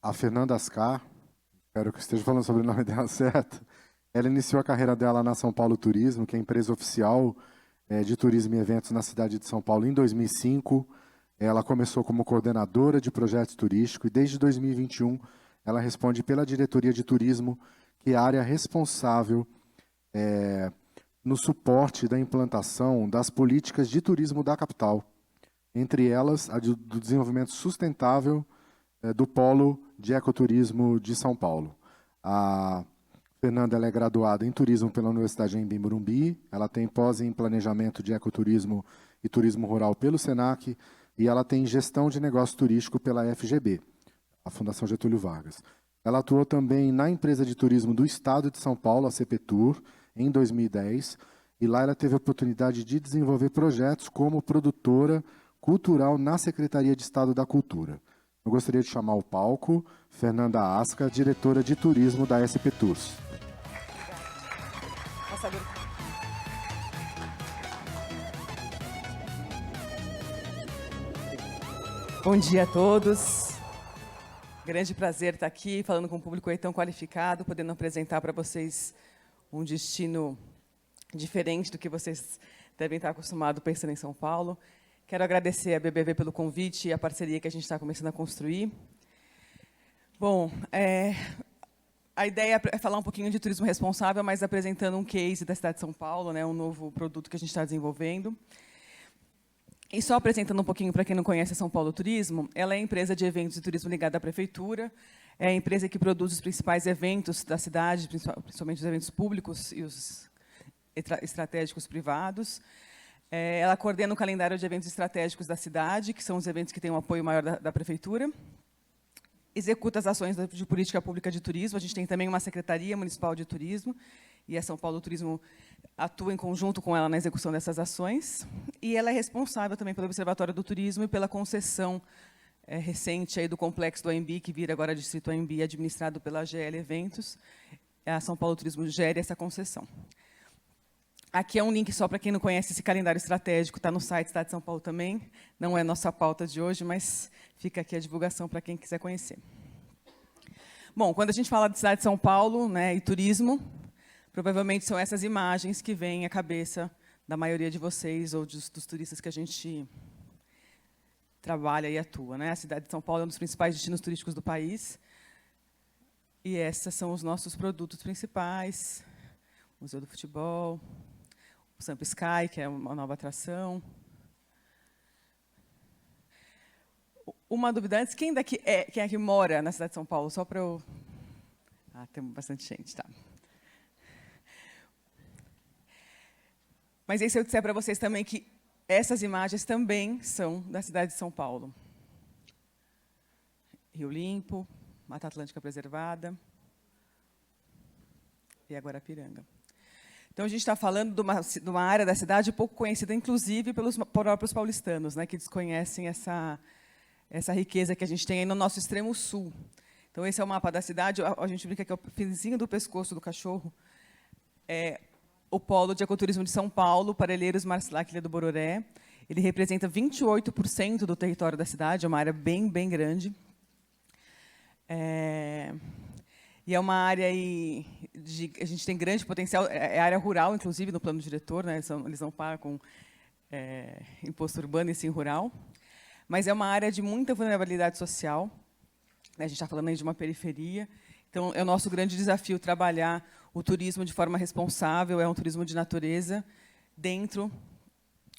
A Fernanda Ascar, espero que eu esteja falando sobre o nome dela certo, ela iniciou a carreira dela na São Paulo Turismo, que é a empresa oficial de turismo e eventos na cidade de São Paulo, em 2005. Ela começou como coordenadora de projetos turísticos e desde 2021 ela responde pela diretoria de turismo, que é a área responsável no suporte da implantação das políticas de turismo da capital, entre elas a do desenvolvimento sustentável do Polo de Ecoturismo de São Paulo. A Fernanda ela é graduada em Turismo pela Universidade Anhembi Morumbi, ela tem pós em Planejamento de Ecoturismo e Turismo Rural pelo SENAC, e ela tem Gestão de Negócio Turístico pela FGB, a Fundação Getúlio Vargas. Ela atuou também na empresa de turismo do Estado de São Paulo, a CPTUR, em 2010, e lá ela teve a oportunidade de desenvolver projetos como produtora cultural na Secretaria de Estado da Cultura. Eu gostaria de chamar ao palco Fernanda Ascar, diretora de turismo da SP Tours. Bom dia a todos. Grande prazer estar aqui falando com um público aí tão qualificado, podendo apresentar para vocês um destino diferente do que vocês devem estar acostumados pensando em São Paulo. Quero agradecer a BBV pelo convite e a parceria que a gente está começando a construir. Bom, a ideia é falar um pouquinho de turismo responsável, mas apresentando um case da cidade de São Paulo, né, um novo produto que a gente está desenvolvendo. E só apresentando um pouquinho para quem não conhece a São Paulo Turismo, ela é a empresa de eventos e turismo ligada à prefeitura, é a empresa que produz os principais eventos da cidade, principalmente os eventos públicos e os estratégicos privados. Ela coordena o calendário de eventos estratégicos da cidade, que são os eventos que têm um apoio maior da prefeitura. Executa as ações de política pública de turismo. A gente tem também uma Secretaria Municipal de Turismo, e a São Paulo Turismo atua em conjunto com ela na execução dessas ações. E ela é responsável também pelo Observatório do Turismo e pela concessão recente aí do complexo do AMB, que vira agora Distrito AMB, administrado pela GL Eventos. A São Paulo Turismo gere essa concessão. Aqui é um link só para quem não conhece esse calendário estratégico, está no site Estado de São Paulo também. Não é nossa pauta de hoje, mas fica aqui a divulgação para quem quiser conhecer. Bom, quando a gente fala de Cidade de São Paulo, né, e turismo, provavelmente são essas imagens que vêm à cabeça da maioria de vocês ou dos turistas que a gente trabalha e atua, né? A cidade de São Paulo é um dos principais destinos turísticos do país. E esses são os nossos produtos principais. Museu do Futebol, o Samp Sky, que é uma nova atração. Uma dúvida antes, quem é que mora na cidade de São Paulo? Só para eu... tem bastante gente, tá. Mas aí se eu disser para vocês também que essas imagens também são da cidade de São Paulo. Rio Limpo, Mata Atlântica Preservada e Guarapiranga. Então, a gente está falando de uma área da cidade pouco conhecida, inclusive, pelos próprios paulistanos, né, que desconhecem essa riqueza que a gente tem aí no nosso extremo sul. Então, esse é o mapa da cidade. A gente brinca que é o finzinho do pescoço do cachorro. É o polo de ecoturismo de São Paulo, Parelheiros, Marcilac, Ilha do Bororé. Ele representa 28% do território da cidade, é uma área bem, bem grande. E é uma área aí a gente tem grande potencial, é área rural, inclusive, no plano diretor, né? Eles não pagam imposto urbano e sim rural. Mas é uma área de muita vulnerabilidade social. A gente está falando aí de uma periferia. Então, é o nosso grande desafio trabalhar o turismo de forma responsável, é um turismo de natureza, dentro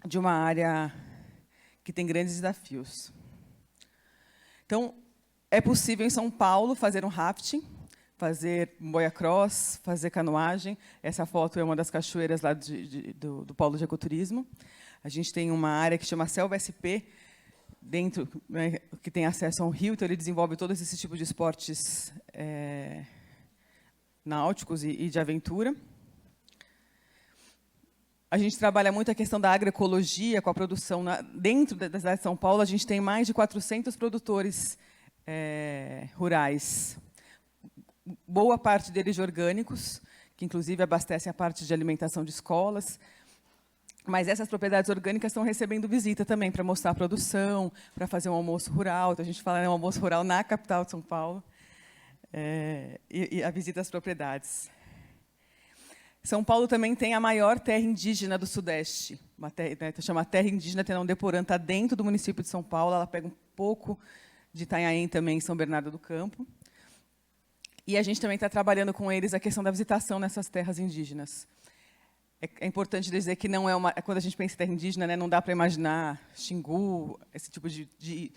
de uma área que tem grandes desafios. Então, é possível em São Paulo fazer um rafting, fazer boia cross, fazer canoagem. Essa foto é uma das cachoeiras lá do polo de ecoturismo. A gente tem uma área que chama Selva SP, dentro, né, que tem acesso a um rio, então ele desenvolve todos esses tipos de esportes náuticos e de aventura. A gente trabalha muito a questão da agroecologia com a produção. Dentro da cidade de São Paulo, a gente tem mais de 400 produtores rurais. Boa parte deles de orgânicos, que, inclusive, abastecem a parte de alimentação de escolas. Mas essas propriedades orgânicas estão recebendo visita também para mostrar a produção, para fazer um almoço rural. Então, a gente fala um almoço rural na capital de São Paulo, e a visita às propriedades. São Paulo também tem a maior terra indígena do Sudeste, uma terra, né, chama Terra Indígena Tenão-Deporã, está dentro do município de São Paulo, ela pega um pouco de Itanhaém também, em São Bernardo do Campo. E a gente também está trabalhando com eles a questão da visitação nessas terras indígenas. É importante dizer que não é uma, quando a gente pensa em terra indígena, né, não dá para imaginar Xingu, esse tipo de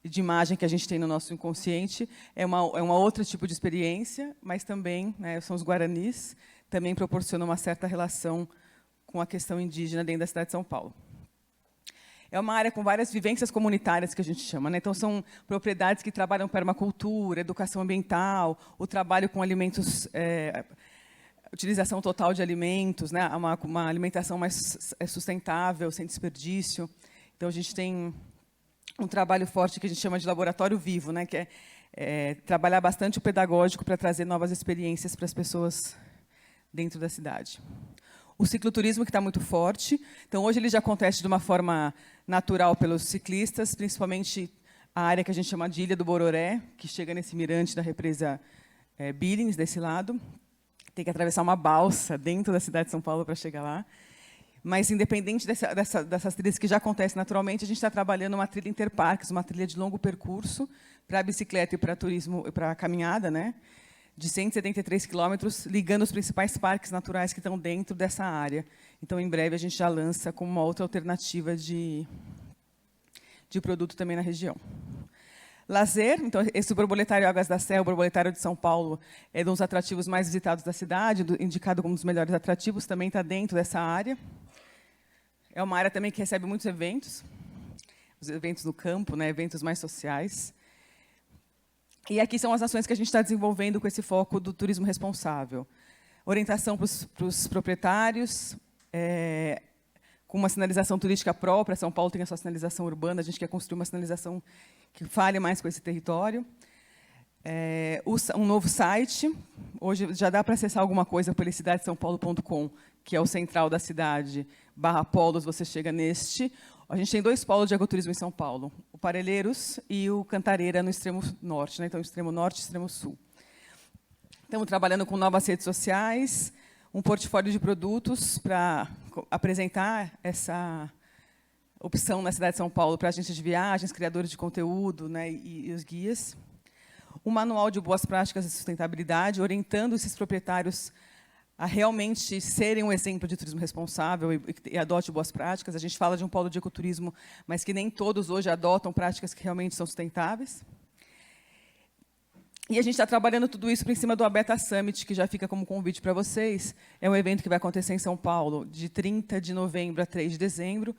imagem que a gente tem no nosso inconsciente. É uma outro tipo de experiência, mas também, né, são os guaranis, também proporcionam uma certa relação com a questão indígena dentro da cidade de São Paulo. É uma área com várias vivências comunitárias, que a gente chama, né? Então, são propriedades que trabalham permacultura, educação ambiental, o trabalho com alimentos, utilização total de alimentos, né? Uma alimentação mais sustentável, sem desperdício. Então, a gente tem um trabalho forte que a gente chama de laboratório vivo, né? Que é trabalhar bastante o pedagógico para trazer novas experiências para as pessoas dentro da cidade. O cicloturismo, que está muito forte. Então, hoje ele já acontece de uma forma natural pelos ciclistas, principalmente a área que a gente chama de Ilha do Bororé, que chega nesse mirante da represa Billings, desse lado. Tem que atravessar uma balsa dentro da cidade de São Paulo para chegar lá. Mas, independente dessas trilhas que já acontecem naturalmente, a gente está trabalhando uma trilha interparques, uma trilha de longo percurso para bicicleta e para turismo, e para caminhada, né? De 173 quilômetros, ligando os principais parques naturais que estão dentro dessa área. Então, em breve, a gente já lança como uma outra alternativa de produto também na região. Lazer, então, esse borboletário Águas da Serra, o borboletário de São Paulo, é um dos atrativos mais visitados da cidade, indicado como um dos melhores atrativos, também está dentro dessa área. É uma área também que recebe muitos eventos, os eventos no campo, né, eventos mais sociais. E aqui são as ações que a gente está desenvolvendo com esse foco do turismo responsável. Orientação para os proprietários, com uma sinalização turística própria. São Paulo tem a sua sinalização urbana, a gente quer construir uma sinalização que fale mais com esse território. Um novo site. Hoje já dá para acessar alguma coisa pelo cidadesaopaulo.com, que é o central da cidade, /polos, você chega neste. A gente tem 2 polos de ecoturismo em São Paulo, o Parelheiros e o Cantareira, no extremo norte, né? Então, extremo norte e extremo sul. Estamos trabalhando com novas redes sociais, um portfólio de produtos para apresentar essa opção na cidade de São Paulo para agências de viagens, criadores de conteúdo, né, e os guias. Um manual de boas práticas de sustentabilidade, orientando esses proprietários a realmente serem um exemplo de turismo responsável e adote boas práticas. A gente fala de um polo de ecoturismo, mas que nem todos hoje adotam práticas que realmente são sustentáveis. E a gente está trabalhando tudo isso por cima do Abeta Summit, que já fica como convite para vocês. É um evento que vai acontecer em São Paulo, de 30 de novembro a 3 de dezembro.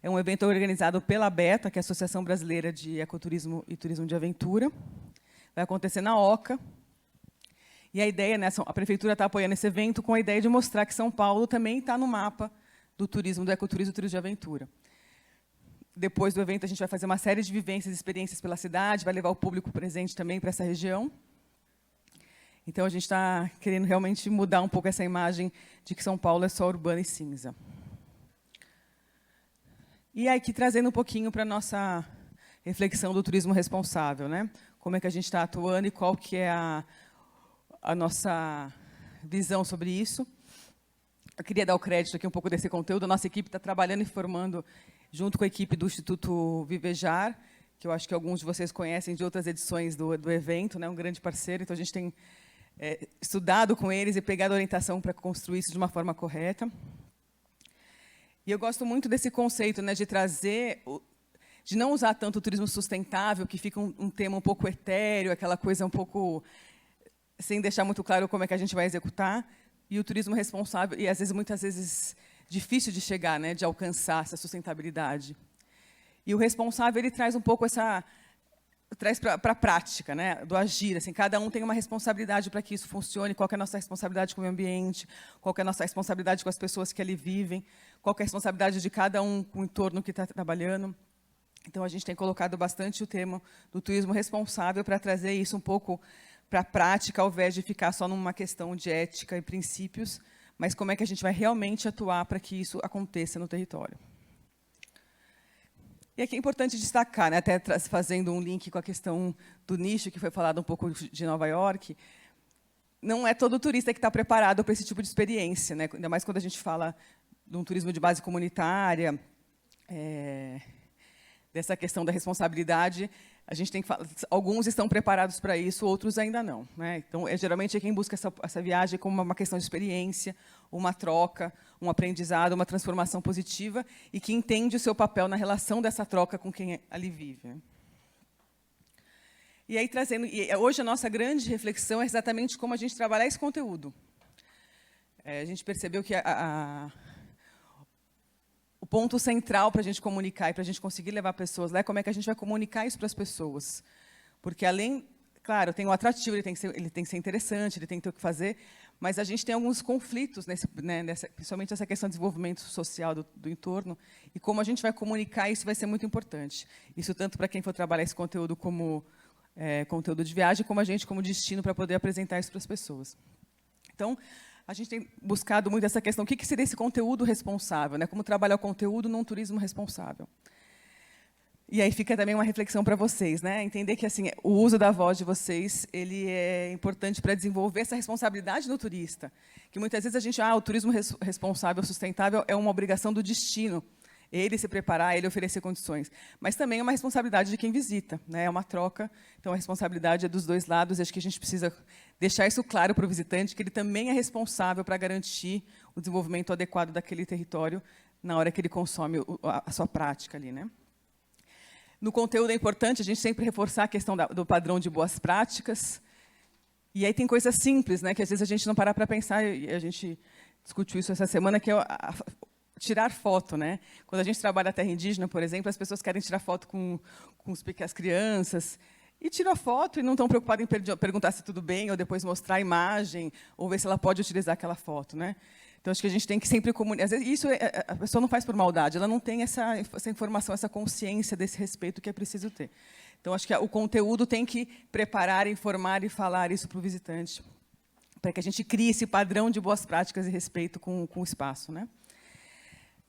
É um evento organizado pela Abeta, que é a Associação Brasileira de Ecoturismo e Turismo de Aventura. Vai acontecer na Oca. E a ideia, né, a prefeitura está apoiando esse evento com a ideia de mostrar que São Paulo também está no mapa do turismo, do ecoturismo e do turismo de aventura. Depois do evento, a gente vai fazer uma série de vivências e experiências pela cidade, vai levar o público presente também para essa região. Então, a gente está querendo realmente mudar um pouco essa imagem de que São Paulo é só urbano e cinza. E aqui, trazendo um pouquinho para a nossa reflexão do turismo responsável, né? Como é que a gente está atuando e qual que é a nossa visão sobre isso. Eu queria dar o crédito aqui um pouco desse conteúdo. A nossa equipe está trabalhando e formando, junto com a equipe do Instituto Vivejar, que eu acho que alguns de vocês conhecem de outras edições do evento, né, um grande parceiro. Então, a gente tem estudado com eles e pegado orientação para construir isso de uma forma correta. E eu gosto muito desse conceito, né, de trazer, de não usar tanto o turismo sustentável, que fica um tema um pouco etéreo, aquela coisa um pouco sem deixar muito claro como é que a gente vai executar, e o turismo responsável, e muitas vezes difícil de chegar, né, de alcançar essa sustentabilidade. E o responsável, ele traz um pouco traz para a prática, né, do agir. Assim, cada um tem uma responsabilidade para que isso funcione, qual que é a nossa responsabilidade com o meio ambiente, qual que é a nossa responsabilidade com as pessoas que ali vivem, qual que é a responsabilidade de cada um com o entorno que está trabalhando. Então, a gente tem colocado bastante o tema do turismo responsável para trazer isso um pouco para a prática, ao invés de ficar só numa questão de ética e princípios, mas como é que a gente vai realmente atuar para que isso aconteça no território. E aqui é importante destacar, né, até fazendo um link com a questão do nicho, que foi falado um pouco de Nova York, não é todo turista que está preparado para esse tipo de experiência, né? Ainda mais quando a gente fala de um turismo de base comunitária, dessa questão da responsabilidade. A gente tem que falar, alguns estão preparados para isso, outros ainda não, né? Então, geralmente, quem busca essa viagem como uma questão de experiência, uma troca, um aprendizado, uma transformação positiva, e que entende o seu papel na relação dessa troca com quem ali vive. E aí, hoje, a nossa grande reflexão é exatamente como a gente trabalhar esse conteúdo. A gente percebeu que o ponto central para a gente comunicar e para a gente conseguir levar pessoas lá é como é que a gente vai comunicar isso para as pessoas. Porque, além, claro, tem o atrativo, ele tem que ser interessante, ele tem que ter o que fazer, mas a gente tem alguns conflitos, principalmente essa questão de desenvolvimento social do entorno, e como a gente vai comunicar isso vai ser muito importante. Isso tanto para quem for trabalhar esse conteúdo como conteúdo de viagem, como a gente como destino para poder apresentar isso para as pessoas. Então, a gente tem buscado muito essa questão, o que seria esse conteúdo responsável, né? Como trabalhar o conteúdo num turismo responsável. E aí fica também uma reflexão para vocês, né? Entender que assim, o uso da voz de vocês ele é importante para desenvolver essa responsabilidade no turista. Que muitas vezes a gente, o turismo responsável, sustentável, é uma obrigação do destino. Ele se preparar, ele oferecer condições. Mas também é uma responsabilidade de quem visita, né? É uma troca, então a responsabilidade é dos dois lados. Acho que a gente precisa deixar isso claro para o visitante, que ele também é responsável para garantir o desenvolvimento adequado daquele território na hora que ele consome a sua prática ali, né? No conteúdo é importante a gente sempre reforçar a questão do padrão de boas práticas. E aí tem coisas simples, né, que às vezes a gente não para para pensar, e a gente discutiu isso essa semana, que é tirar foto, né? Quando a gente trabalha a terra indígena, por exemplo, as pessoas querem tirar foto com as crianças, e tiram a foto e não estão preocupadas em perguntar se tudo bem, ou depois mostrar a imagem, ou ver se ela pode utilizar aquela foto, né? Então, acho que a gente tem que sempre comunicar. Às vezes, isso a pessoa não faz por maldade, ela não tem essa informação, essa consciência desse respeito que é preciso ter. Então, acho que o conteúdo tem que preparar, informar e falar isso para o visitante, para que a gente crie esse padrão de boas práticas e respeito com o espaço, né?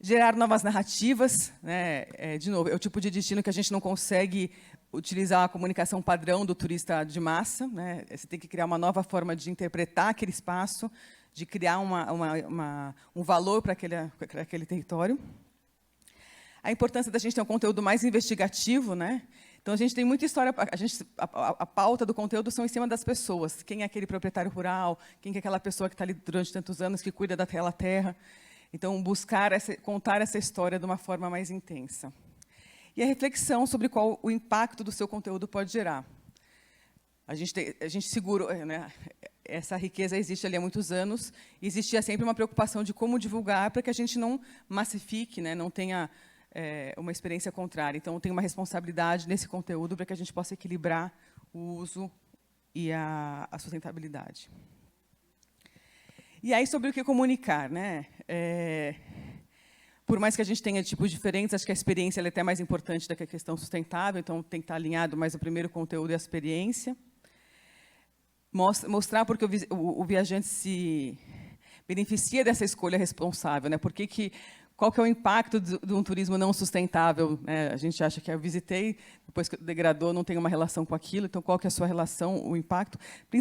Gerar novas narrativas, né? De novo, é o tipo de destino que a gente não consegue utilizar a comunicação padrão do turista de massa, né? Você tem que criar uma nova forma de interpretar aquele espaço, de criar um valor para aquele território. A importância da gente ter um conteúdo mais investigativo, né? Então, a gente tem muita história, a pauta do conteúdo são em cima das pessoas. Quem é aquele proprietário rural, quem é aquela pessoa que está ali durante tantos anos, que cuida daquela terra. Então, contar essa história de uma forma mais intensa. E a reflexão sobre qual o impacto do seu conteúdo pode gerar. A gente segura, né? Essa riqueza existe ali há muitos anos, e existia sempre uma preocupação de como divulgar para que a gente não massifique, né? Não tenha uma experiência contrária. Então, tem uma responsabilidade nesse conteúdo para que a gente possa equilibrar o uso e a sustentabilidade. E aí, sobre o que comunicar, né? Por mais que a gente tenha tipos diferentes, acho que a experiência é até mais importante do que a questão sustentável, então tem que estar alinhado mais o primeiro conteúdo e a experiência. Mostrar porque o viajante se beneficia dessa escolha responsável, né? Qual que é o impacto de um turismo não sustentável, né? A gente acha que eu visitei, depois que degradou, não tem uma relação com aquilo, então qual que é a sua relação, o impacto?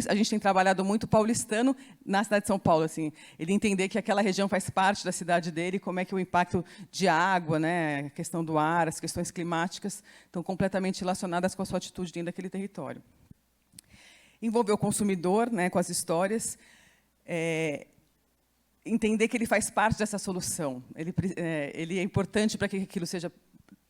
A gente tem trabalhado muito paulistano na cidade de São Paulo, assim, ele entender que aquela região faz parte da cidade dele, como é que o impacto de água, né, a questão do ar, as questões climáticas, estão completamente relacionadas com a sua atitude dentro daquele território. Envolver o consumidor, né, com as histórias, entender que ele faz parte dessa solução. Ele é importante para que aquilo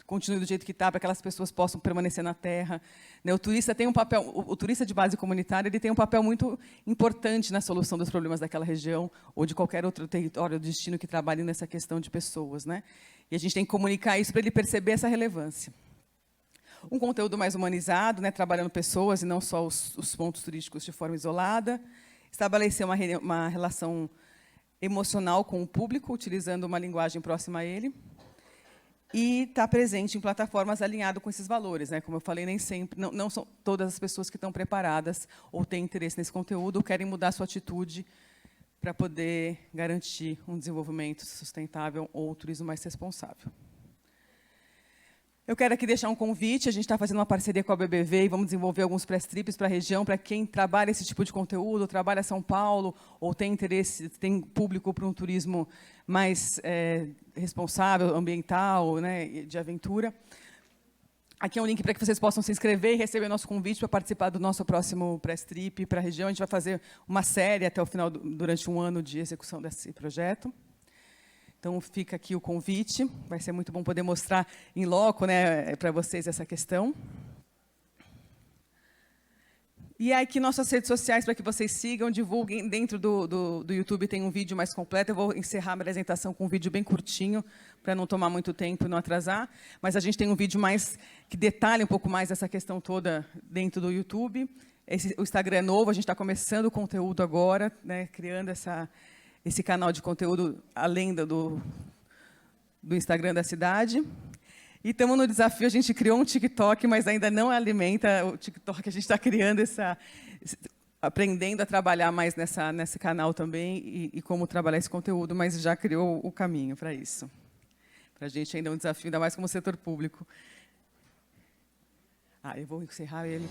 continue do jeito que está, para que aquelas pessoas possam permanecer na terra. O turista tem um papel, o turista de base comunitária, ele tem um papel muito importante na solução dos problemas daquela região ou de qualquer outro território ou destino que trabalhe nessa questão de pessoas, né? E a gente tem que comunicar isso para ele perceber essa relevância. Um conteúdo mais humanizado, né, trabalhando pessoas e não só os pontos turísticos de forma isolada. Estabelecer uma relação emocional com o público, utilizando uma linguagem próxima a ele. E estar presente em plataformas alinhado com esses valores, né? Como eu falei, nem sempre, não são todas as pessoas que estão preparadas ou têm interesse nesse conteúdo ou querem mudar a sua atitude para poder garantir um desenvolvimento sustentável ou turismo mais responsável. Eu quero aqui deixar um convite, a gente está fazendo uma parceria com a BBV e vamos desenvolver alguns press trips para a região, para quem trabalha esse tipo de conteúdo, trabalha São Paulo, ou tem interesse, tem público para um turismo mais responsável, ambiental, né, de aventura. Aqui é um link para que vocês possam se inscrever e receber o nosso convite para participar do nosso próximo press trip para a região. A gente vai fazer uma série até o final, durante um ano de execução desse projeto. Então, fica aqui o convite. Vai ser muito bom poder mostrar em loco, né, para vocês essa questão. E aqui nossas redes sociais para que vocês sigam, divulguem. Dentro do YouTube tem um vídeo mais completo. Eu vou encerrar a apresentação com um vídeo bem curtinho, para não tomar muito tempo e não atrasar. Mas a gente tem um vídeo mais que detalha um pouco mais essa questão toda dentro do YouTube. O Instagram é novo, a gente está começando o conteúdo agora, né, criando esse canal de conteúdo além do Instagram da cidade. E estamos no desafio, a gente criou um TikTok, mas ainda não alimenta o TikTok, a gente está criando aprendendo a trabalhar mais nesse canal também e como trabalhar esse conteúdo, mas já criou o caminho para isso. Para a gente ainda é um desafio, ainda mais como setor público. Eu vou encerrar ele.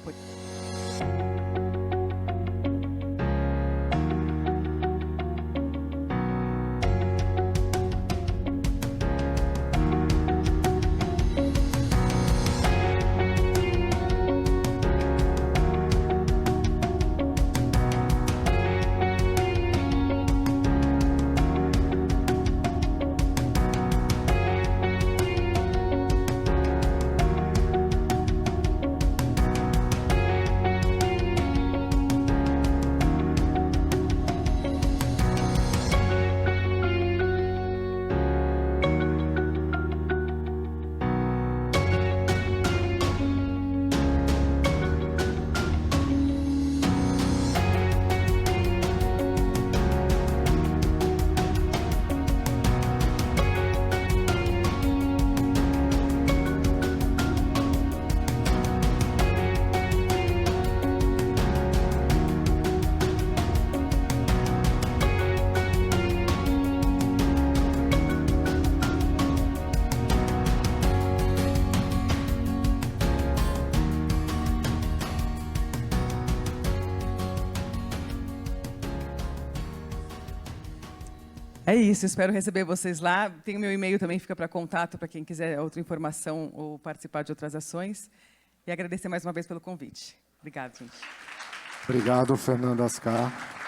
É isso, espero receber vocês lá. Tem o meu e-mail também, fica para contato, para quem quiser outra informação ou participar de outras ações. E agradecer mais uma vez pelo convite. Obrigada, gente. Obrigado, Fernanda Ascar.